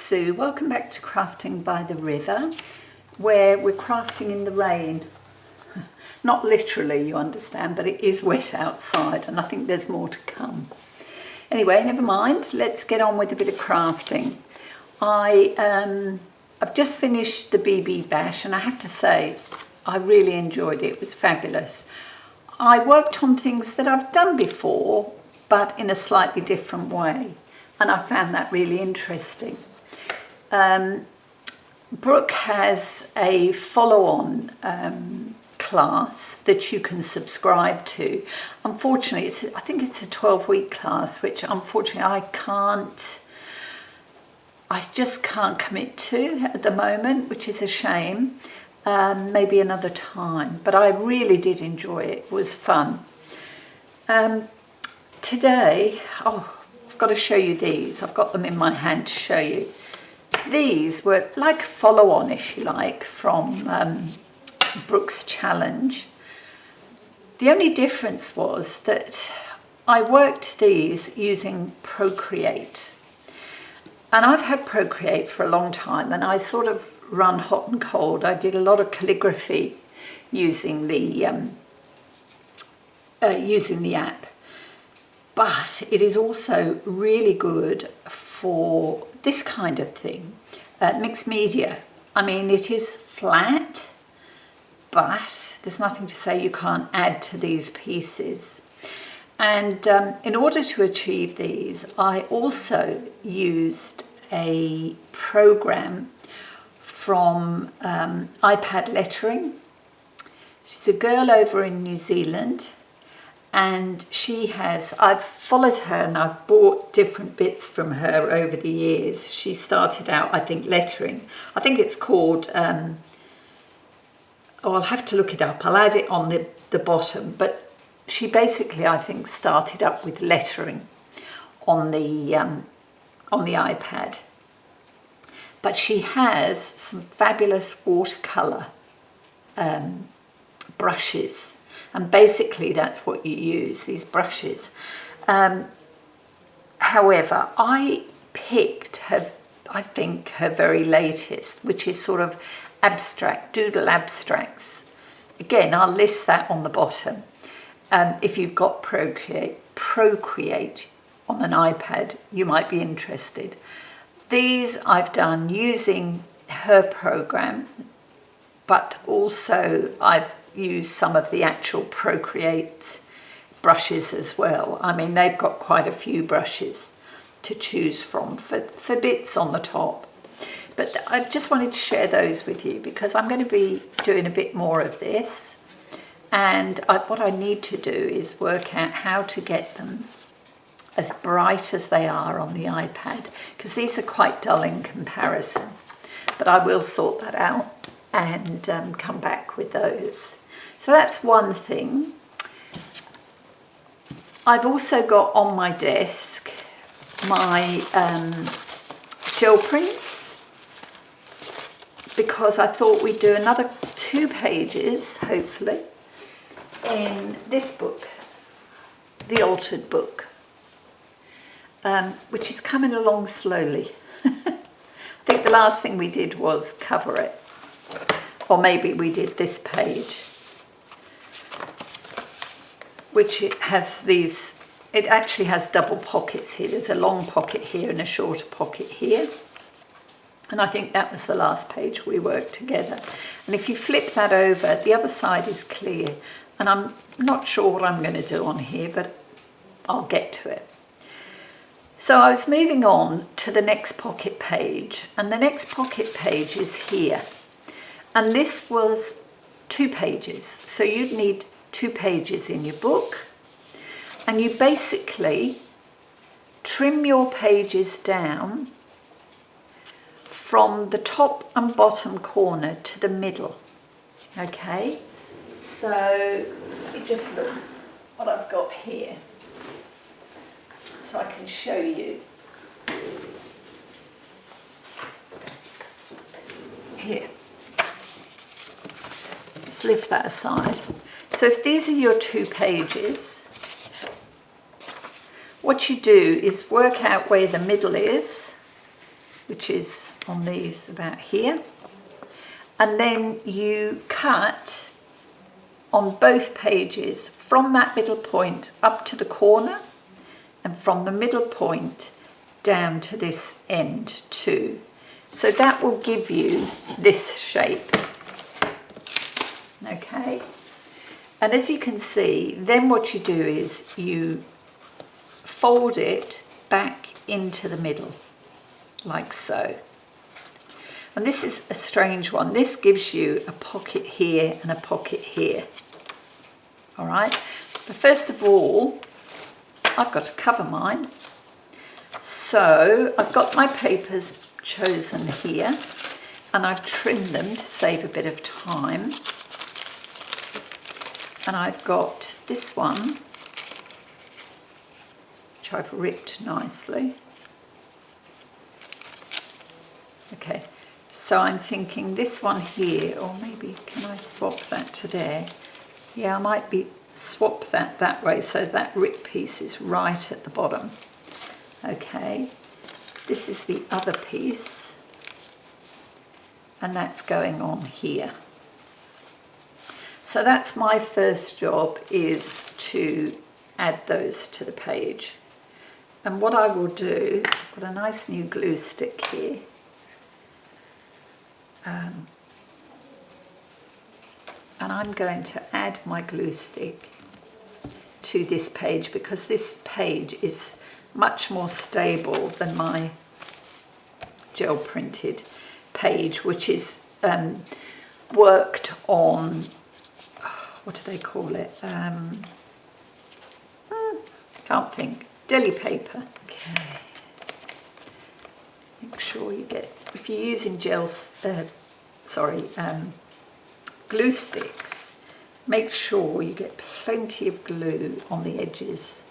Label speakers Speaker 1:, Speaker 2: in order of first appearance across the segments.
Speaker 1: Sue. Welcome back to Crafting by the River, where we're crafting in the rain. Not literally, you understand, but it is wet outside and I think there's more to come. Anyway, never mind. Let's get on with a bit of crafting. I've just finished the BBBash and I have to say, I really enjoyed it. It was fabulous. I worked on things that I've done before, but in a slightly different way. And I found that really interesting. Brooke has a follow-on class that you can subscribe to. Unfortunately, I think it's a 12-week class, which unfortunately I just can't commit to at the moment, which is a shame. Maybe another time, but I really did enjoy it. It was fun. Today, I've got to show you these. I've got them in my hand to show you. These were like follow-on, if you like, from Brooke's challenge. The only difference was that I worked these using Procreate. And I've had Procreate for a long time, and I sort of run hot and cold. I did a lot of calligraphy using the app. But it is also really good for this kind of thing, mixed media. I mean, it is flat, but there's nothing to say you can't add to these pieces. And in order to achieve these, I also used a program from iPad Lettering. She's a girl over in New Zealand. And I've followed her and I've bought different bits from her over the years. She started out, I think, lettering. I think it's called, I'll have to look it up. I'll add it on the bottom. But she basically, I think, started up with lettering on the iPad. But she has some fabulous watercolor brushes. And basically that's what you use, these brushes. However, I picked her very latest, which is sort of abstract, doodle abstracts. Again, I'll list that on the bottom. If you've got Procreate on an iPad, you might be interested. These I've done using her program, but also I've used some of the actual Procreate brushes as well. I mean, they've got quite a few brushes to choose from for bits on the top. But I just wanted to share those with you because I'm going to be doing a bit more of this. And what I need to do is work out how to get them as bright as they are on the iPad, because these are quite dull in comparison. But I will sort that out and come back with those. So that's one thing. I've also got on my desk my gel prints, because I thought we'd do another 2 pages, hopefully, in this book, the altered book, which is coming along slowly. I think the last thing we did was cover it. Or maybe we did this page, which it actually has double pockets here. There's a long pocket here and a shorter pocket here. And I think that was the last page we worked together. And if you flip that over, the other side is clear. And I'm not sure what I'm going to do on here, but I'll get to it. So I was moving on to the next pocket page, and the next pocket page is here. And this was 2 pages. So you'd need 2 pages in your book. And you basically trim your pages down from the top and bottom corner to the middle. Okay? So let me just look what I've got here, so I can show you. Here. Let's lift that aside. So if these are your 2 pages, what you do is work out where the middle is which is on these about here. And then you cut on both pages from that middle point up to the corner, and from the middle point down to this end too. So that will give you this shape. Okay, and as you can see, then what you do is you fold it back into the middle, like so. And this is a strange one. This gives you a pocket here and a pocket here. All right, but first of all, I've got to cover mine. So I've got my papers chosen here, and I've trimmed them to save a bit of time. And I've got this one, which I've ripped nicely. Okay, so I'm thinking this one here, or maybe can I swap that to there? Yeah, I might swap that way so that rip piece is right at the bottom. Okay, this is the other piece, and that's going on here. So that's my first job, is to add those to the page. And what I will do, I've got a nice new glue stick here. And I'm going to add my glue stick to this page, because this page is much more stable than my gel printed page, which is worked on, what do they call it? Can't think. Deli paper. Okay. Make sure you get, if you're using glue sticks, make sure you get plenty of glue on the edges.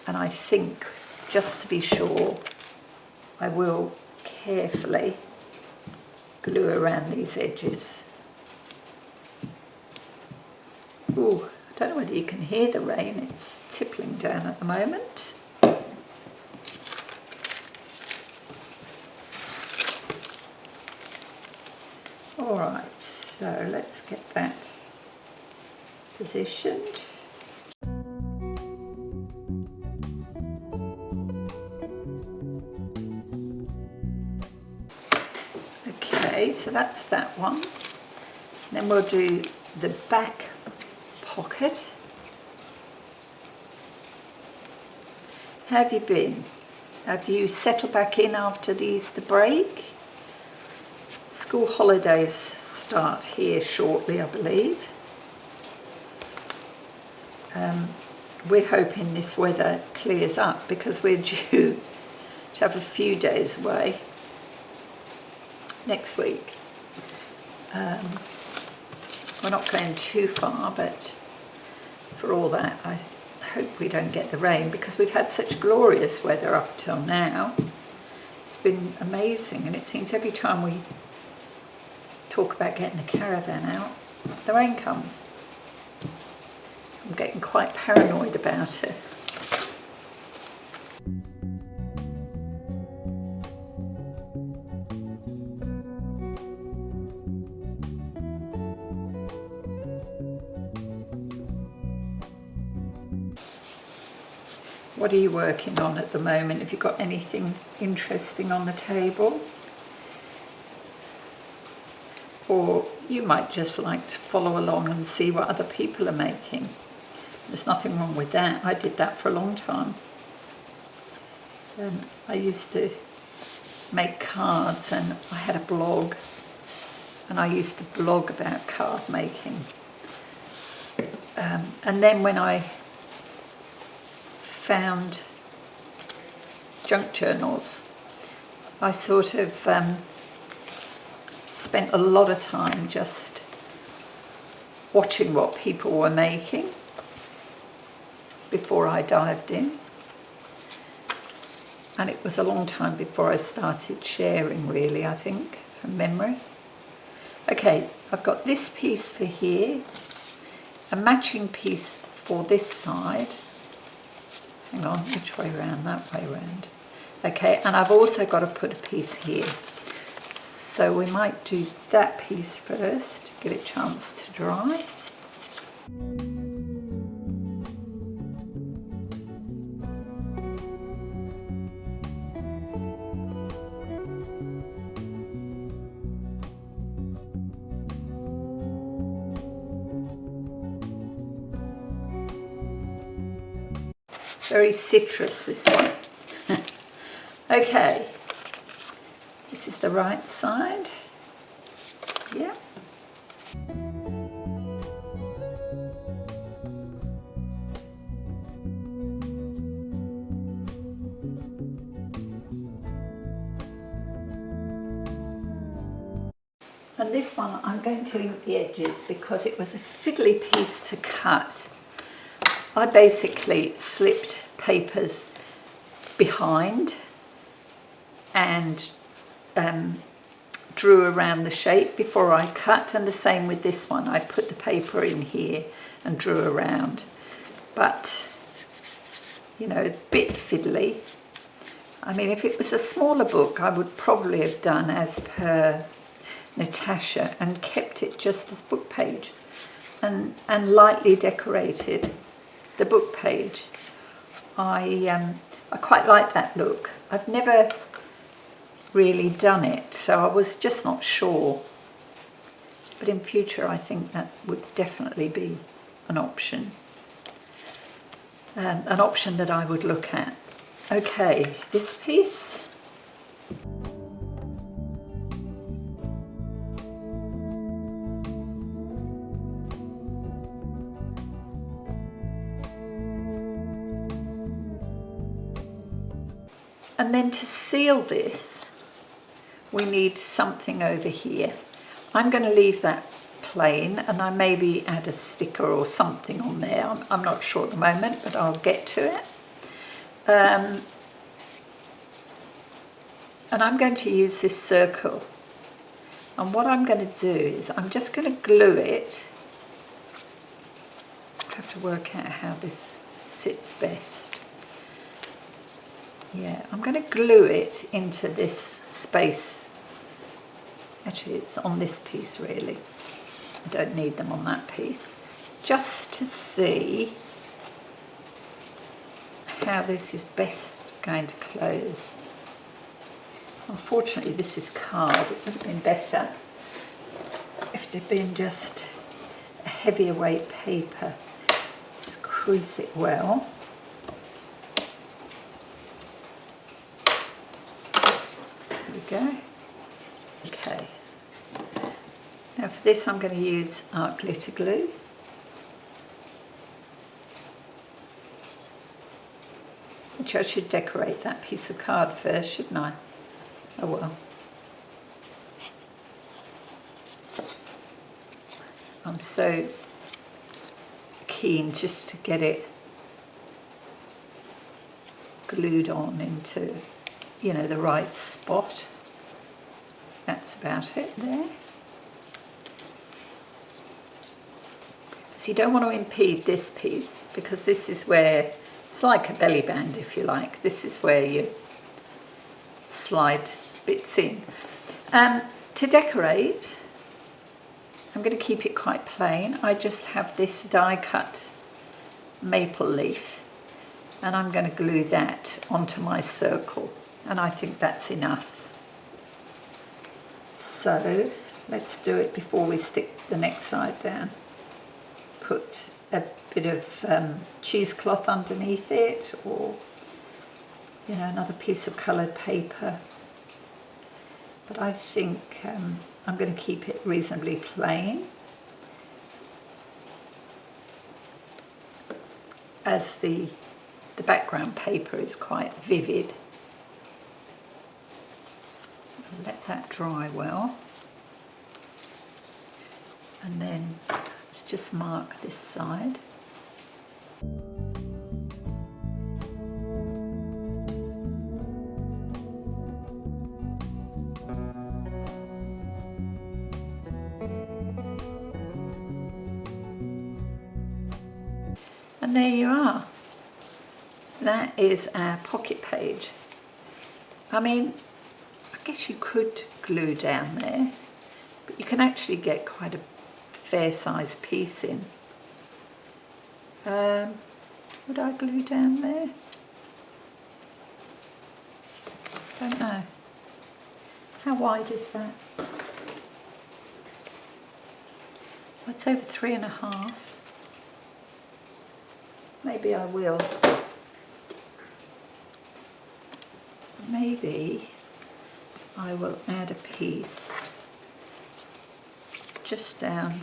Speaker 1: And I think, just to be sure, I will carefully glue around these edges. Ooh, I don't know whether you can hear the rain, it's tippling down at the moment. All right, so let's get that positioned. Okay, so that's that one. Then we'll do the back pocket. How have you been? Have you settled back in after the Easter break? School holidays start here shortly, I believe. We're hoping this weather clears up, because we're due to have a few days away next week. We're not going too far, but for all that, I hope we don't get the rain, because we've had such glorious weather up till now. It's been amazing, and it seems every time we talk about getting the caravan out, the rain comes. I'm getting quite paranoid about it. What are you working on at the moment? Have you got anything interesting on the table? Or you might just like to follow along and see what other people are making. There's nothing wrong with that. I did that for a long time. I used to make cards, and I had a blog, and I used to blog about card making. And then when I found junk journals, I sort of spent a lot of time just watching what people were making before I dived in. And it was a long time before I started sharing, really, I think, from memory. Okay, I've got this piece for here, a matching piece for this side. Hang on, which way round? That way round. Okay, and I've also got to put a piece here. So we might do that piece first, give it a chance to dry. Very citrus, this one. Okay, this is the right side. Yeah. And this one I'm going to ink the edges because it was a fiddly piece to cut. I basically slipped papers behind and drew around the shape before I cut, and the same with this one. I put the paper in here and drew around, but you know, a bit fiddly. I mean, if it was a smaller book, I would probably have done as per Natasha and kept it just as book page and lightly decorated the book page. I quite like that look. I've never really done it, so I was just not sure. But in future, I think that would definitely be an option that I would look at. Okay, this piece. And then to seal this, we need something over here. I'm going to leave that plain, and I maybe add a sticker or something on there. I'm not sure at the moment, but I'll get to it. And I'm going to use this circle. And what I'm going to do is I'm just going to glue it. I have to work out how this sits best. Yeah, I'm going to glue it into this space. Actually, it's on this piece really. I don't need them on that piece. Just to see how this is best going to close. Unfortunately, this is card. It would have been better if it had been just a heavier weight paper. Let's crease it well. Go. Okay, now for this I'm going to use art glitter glue. Which I should decorate that piece of card first, shouldn't I? Oh well. I'm so keen just to get it glued on into, you know, the right spot. That's about it there. So you don't want to impede this piece, because this is where, it's like a belly band if you like. This is where you slide bits in. To decorate, I'm going to keep it quite plain. I just have this die cut maple leaf, and I'm going to glue that onto my circle, and I think that's enough. So let's do it before we stick the next side down. Put a bit of cheesecloth underneath it, or you know, another piece of coloured paper. But I think I'm going to keep it reasonably plain, as the background paper is quite vivid. Let that dry well, and then let's just mark this side. And there you are. That is our pocket page. I mean, I guess you could glue down there, but you can actually get quite a fair sized piece in. Would I glue down there? Don't know. How wide is that? It's over 3.5. Maybe I will. Maybe I will add a piece just down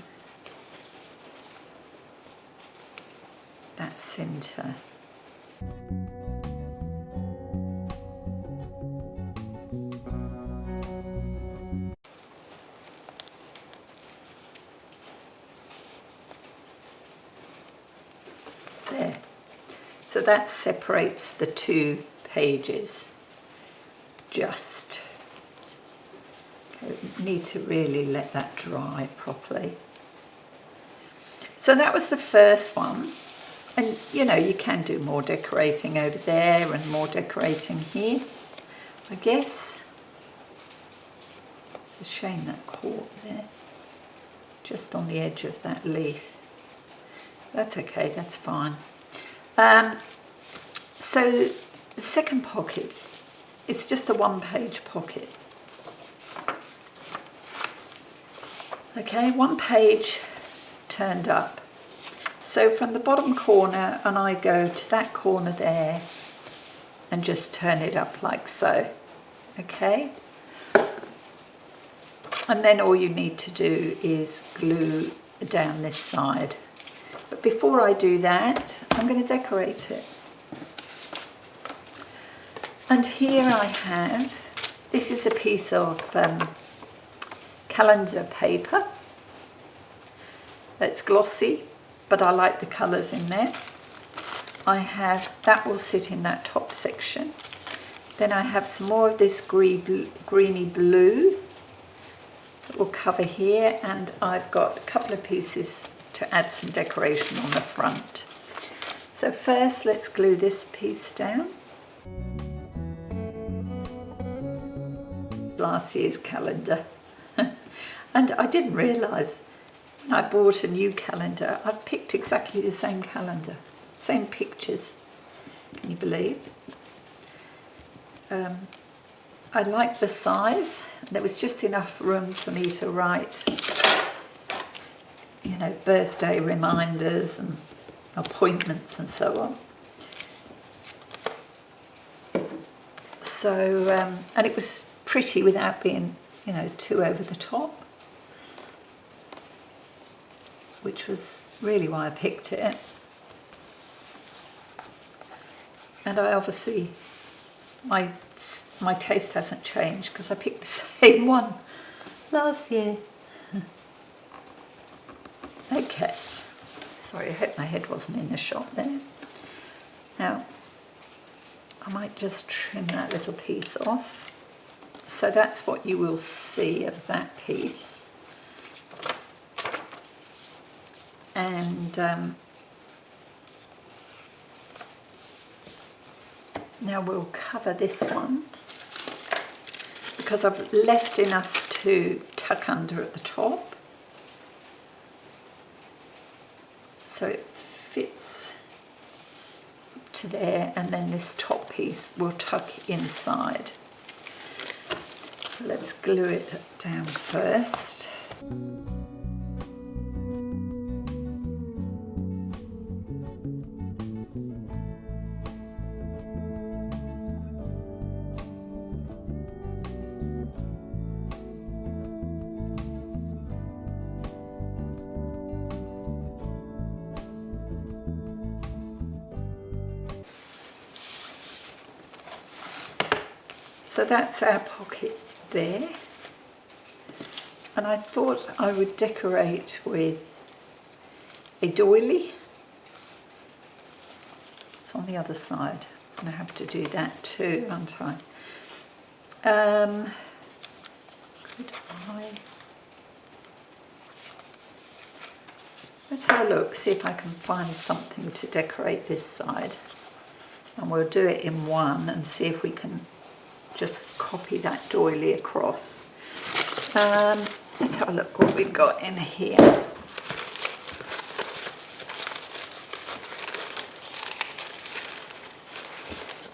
Speaker 1: that centre. There. So that separates the two pages. Just need to really let that dry properly. So that was the first one, and you know, you can do more decorating over there and more decorating here, I guess. It's a shame that caught there, just on the edge of that leaf. That's okay, that's fine. So the second pocket, it's just a one-page pocket. Okay, one page turned up. So from the bottom corner, and I go to that corner there and just turn it up like so. Okay? And then all you need to do is glue down this side. But before I do that, I'm going to decorate it. And here I have, this is a piece of calendar paper. It's glossy, but I like the colours in there. I have, that will sit in that top section. Then I have some more of this greeny blue that will cover here, and I've got a couple of pieces to add some decoration on the front. So first let's glue this piece down. Last year's calendar. And I didn't realise when I bought a new calendar, I've picked exactly the same calendar, same pictures. Can you believe? I like the size. There was just enough room for me to write, you know, birthday reminders and appointments and so on. So, and it was pretty without being, you know, too over the top, which was really why I picked it. And I obviously, my taste hasn't changed because I picked the same one last year. Okay, sorry, I hope my head wasn't in the shot there. Now, I might just trim that little piece off. So that's what you will see of that piece. And now we'll cover this one because I've left enough to tuck under at the top. So it fits up to there, and then this top piece will tuck inside. So let's glue it down first. So that's our pocket there, and I thought I would decorate with a doily. It's on the other side, and I have to do that too, aren't I? Could I? Let's have a look, see if I can find something to decorate this side, and we'll do it in one and see if we can just copy that doily across. Let's have a look what we've got in here.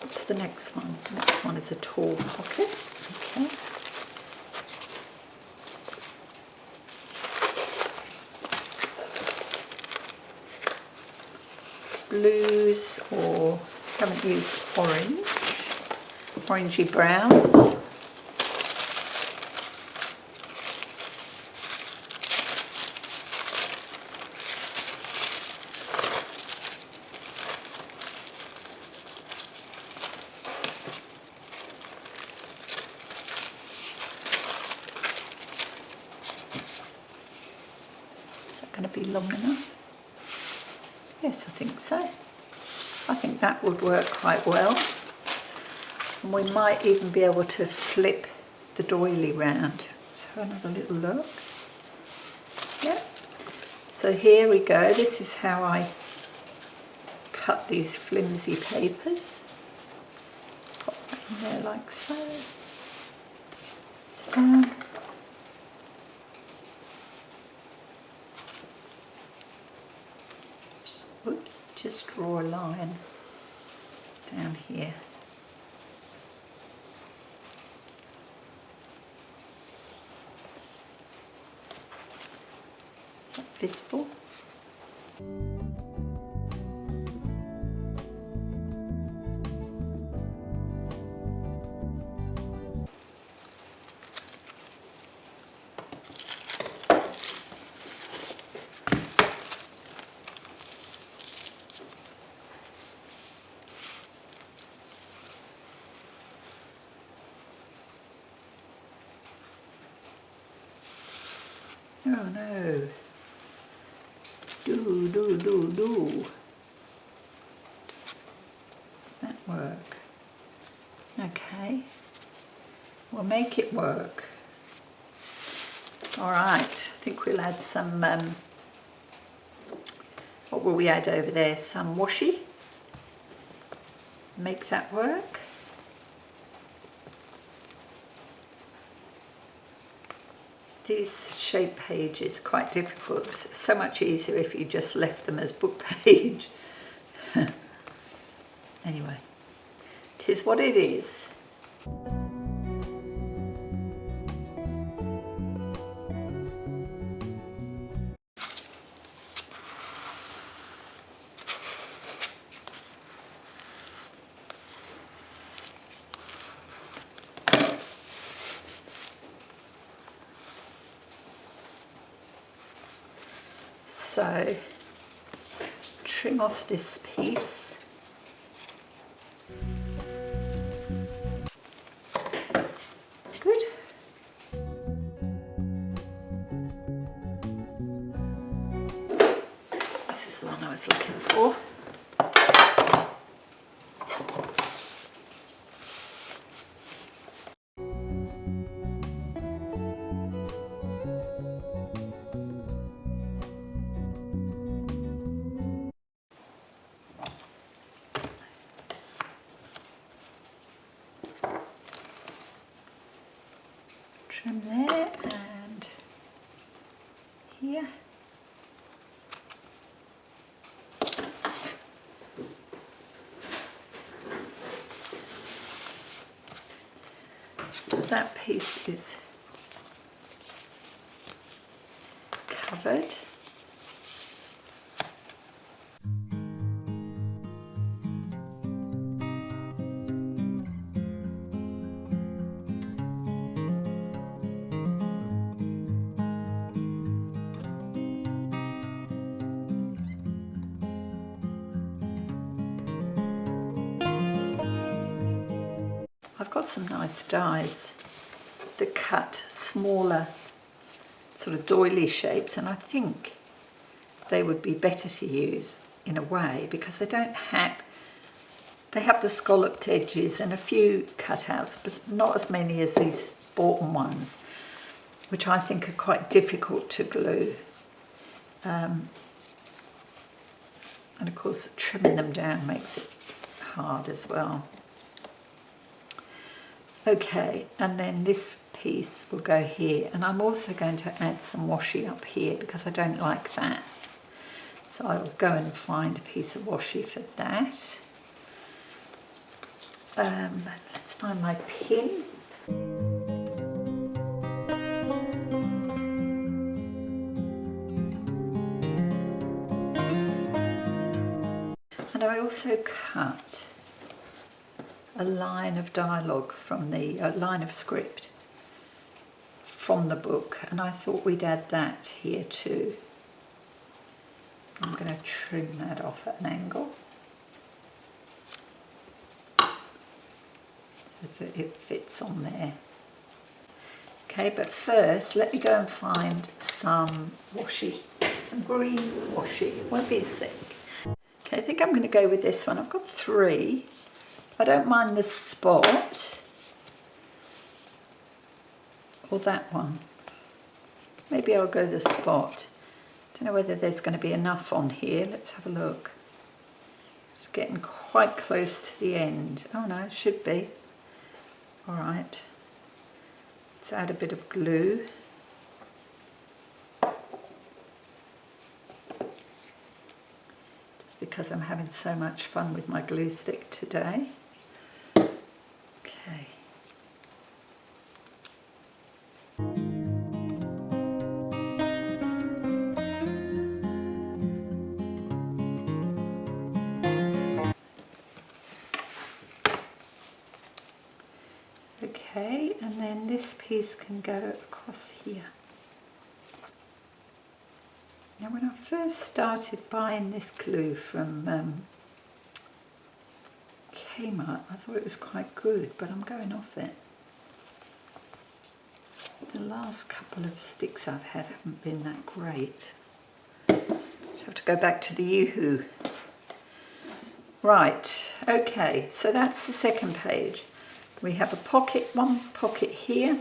Speaker 1: What's the next one? The next one is a tall pocket. Okay. Blues, or haven't used orange, orangey browns. Is that going to be long enough? Yes, I think so. I think that would work quite well. And we might even be able to flip the doily round. Let's have another little look. Yeah. So here we go. This is how I cut these flimsy papers. Pop that in there like so. It's down. Oops, just draw a line down here. Is that visible? Oh no. Do. That work. Okay. We'll make it work. Alright, I think we'll add some, what will we add over there? Some washi. Make that work. These shape pages are quite difficult. It's so much easier if you just left them as book page. Anyway, it is what it is. So, trim off this piece. It's good. This is the one I was looking for. Trim there and here. So that piece is covered. I've got some nice dies that cut smaller sort of doily shapes, and I think they would be better to use in a way because they don't have, they have the scalloped edges and a few cutouts, but not as many as these boughton ones, which I think are quite difficult to glue. And of course trimming them down makes it hard as well. Okay, and then this piece will go here, and I'm also going to add some washi up here because I don't like that. So I'll go and find a piece of washi for that. Let's find my pin. And I also cut a line of dialogue from the line of script from the book, and I thought we'd add that here too. I'm going to trim that off at an angle so it fits on there. Okay, but first let me go and find some washi, some green washi. It won't be a sec. Okay, I think I'm going to go with this one. I've got 3. I don't mind the spot or that one. Maybe I'll go the spot. Don't know whether there's going to be enough on here. Let's have a look. It's getting quite close to the end. Oh no, it should be. All right. Let's add a bit of glue. Just because I'm having so much fun with my glue stick today. Okay. Okay, and then this piece can go across here. Now when I first started buying this glue from Kmart, I thought it was quite good, but I'm going off it. The last couple of sticks I've had haven't been that great. So I have to go back to the Yoo-hoo. Right, okay, so that's the second page. We have a pocket, one pocket here.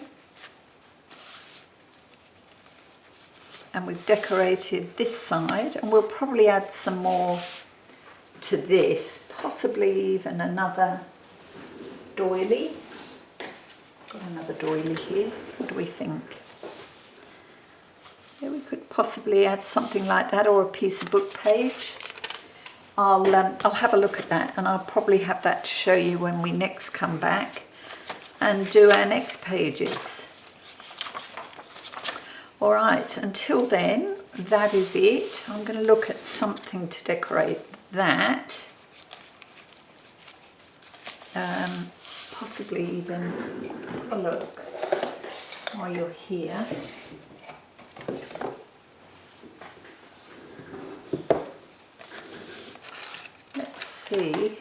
Speaker 1: And we've decorated this side, and we'll probably add some more to this, possibly even another doily. Got another doily here. What do we think? Yeah, we could possibly add something like that, or a piece of book page. I'll have a look at that, and I'll probably have that to show you when we next come back and do our next pages. All right, until then, that is it. I'm going to look at something to decorate that. Possibly even have a look while you're here. Let's see.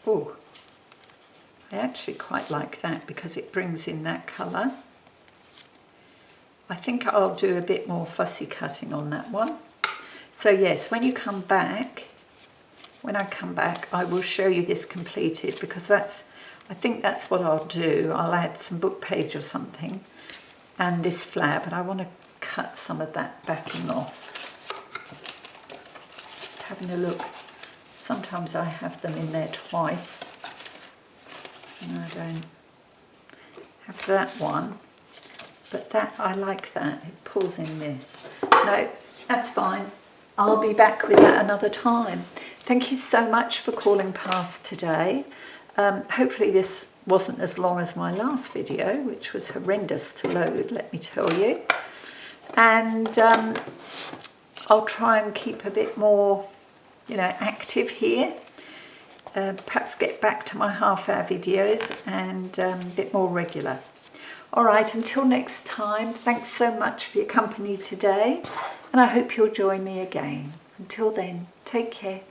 Speaker 1: Oh, I actually quite like that because it brings in that colour. I think I'll do a bit more fussy cutting on that one. So yes, when you come back, when I come back, I will show you this completed, because I think that's what I'll do. I'll add some book page or something and this flower, but I want to cut some of that backing off. Just having a look. Sometimes I have them in there twice. And I don't have that one, but that, I like that. It pulls in this. No, that's fine. I'll be back with that another time. Thank you so much for calling past today. Hopefully this wasn't as long as my last video, which was horrendous to load, let me tell you. And I'll try and keep a bit more, active here. Perhaps get back to my half-hour videos and a bit more regular. All right, until next time, thanks so much for your company today, and I hope you'll join me again. Until then, take care.